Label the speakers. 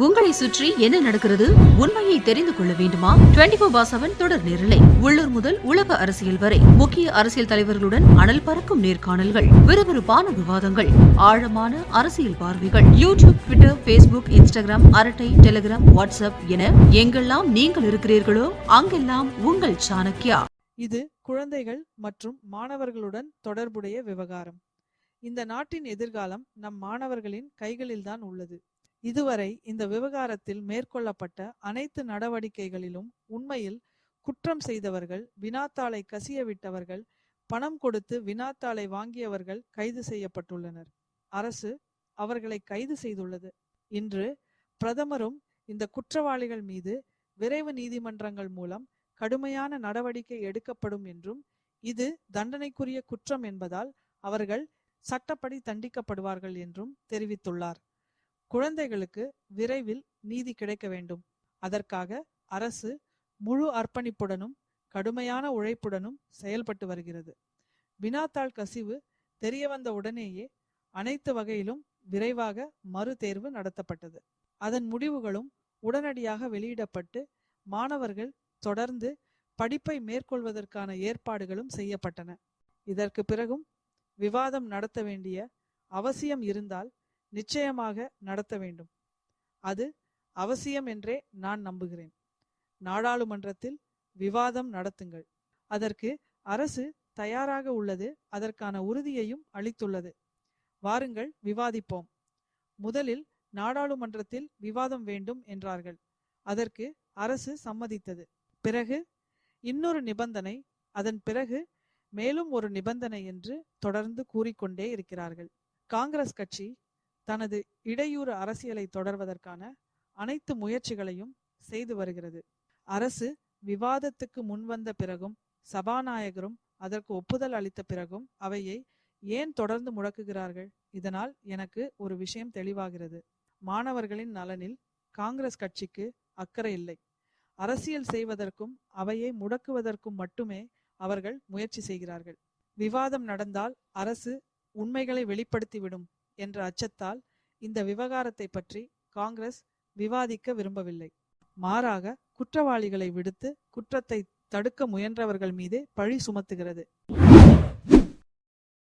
Speaker 1: உங்களை சுற்றி என்ன நடக்கிறது? உண்மையை தெரிந்து கொள்ள வேண்டுமா? 24/7 தொடர் நேரலை. உள்ளூர் முதல் உலக அரசியல் வரை முக்கிய அரசியல் தலைவர்களுடன் அனல் பறக்கும் நேர்காணல்கள், விறுவிறுப்பான விவாதங்கள், ஆழமான அரசியல் பார்வைகள். யூடியூப், ட்விட்டர், பேஸ்புக், இன்ஸ்டாகிராம், அரட்டை, டெலிகிராம், வாட்ஸ்அப் என எங்கெல்லாம் நீங்கள் இருக்கிறீர்களோ அங்கெல்லாம் உங்கள் சாணக்யா.
Speaker 2: இது குழந்தைகள் மற்றும் மாணவர்களுடன் தொடர்புடைய விவகாரம். இந்த நாட்டின் எதிர்காலம் நம் மாணவர்களின் கைகளில்தான் உள்ளது. இதுவரை இந்த விவகாரத்தில் மேற்கொள்ளப்பட்ட அனைத்து நடவடிக்கைகளிலும் உண்மையில் குற்றம் செய்தவர்கள், வினாத்தாளை கசியவிட்டவர்கள், பணம் கொடுத்து வினாத்தாளை வாங்கியவர்கள் கைது செய்யப்பட்டுள்ளனர். அரசு அவர்களை கைது செய்துள்ளது. இன்று பிரதமரும் இந்த குற்றவாளிகள் மீது விரைவு நீதிமன்றங்கள் மூலம் கடுமையான நடவடிக்கை எடுக்கப்படும் என்றும், இது தண்டனைக்குரிய குற்றம் என்பதால் அவர்கள் சட்டப்படி தண்டிக்கப்படுவார்கள் என்றும் தெரிவித்துள்ளார். குழந்தைகளுக்கு விரைவில் நீதி கிடைக்க வேண்டும். அதற்காக அரசு முழு அர்ப்பணிப்புடனும் கடுமையான உழைப்புடனும் செயல்பட்டு வருகிறது. வினாத்தாள் கசிவு தெரியவந்த உடனேயே அனைத்து வகையிலும் விரைவாக மறு தேர்வு நடத்தப்பட்டது. அதன் முடிவுகளும் உடனடியாக வெளியிடப்பட்டு மாணவர்கள் தொடர்ந்து படிப்பை மேற்கொள்வதற்கான ஏற்பாடுகளும் செய்யப்பட்டன. இதற்கு பிறகும் விவாதம் நடத்த வேண்டிய அவசியம் இருந்தால் நிச்சயமாக நடத்த வேண்டும். அது அவசியம் என்றே நான் நம்புகிறேன். நாடாளுமன்றத்தில் விவாதம் நடத்துங்கள். அதற்கு அரசு தயாராக உள்ளது. அதற்கான உறுதியையும் அளித்துள்ளது. வாருங்கள், விவாதிப்போம். முதலில் நாடாளுமன்றத்தில் விவாதம் வேண்டும் என்றார்கள். அதற்கு அரசு சம்மதித்தது. பிறகு இன்னொரு நிபந்தனை, அதன் பிறகு மேலும் ஒரு நிபந்தனை என்று தொடர்ந்து கூறிக்கொண்டே இருக்கிறார்கள். காங்கிரஸ் கட்சி தனது இடையூறு அரசியலை தொடர்வதற்கான அனைத்து முயற்சிகளையும் செய்து வருகிறது. அரசு விவாதத்துக்கு முன்வந்த பிறகும், சபாநாயகரும் அதற்கு ஒப்புதல் அளித்த பிறகும் அவையை ஏன் தொடர்ந்து முடக்குகிறார்கள்? இதனால் எனக்கு ஒரு விஷயம் தெளிவாகிறது. மாணவர்களின் நலனில் காங்கிரஸ் கட்சிக்கு அக்கறை இல்லை. அரசியல் செய்வதற்கும் அவையை முடக்குவதற்கும் மட்டுமே அவர்கள் முயற்சி செய்கிறார்கள். விவாதம் நடந்தால் அரசு உண்மைகளை வெளிப்படுத்திவிடும் என்ற அச்சத்தால் இந்த விவகாரத்தை பற்றி காங்கிரஸ் விவாதிக்க விரும்பவில்லை. மாறாக குற்றவாளிகளை விடுத்து குற்றத்தை தடுக்க முயன்றவர்கள் மீதே பழி சுமத்துகிறது.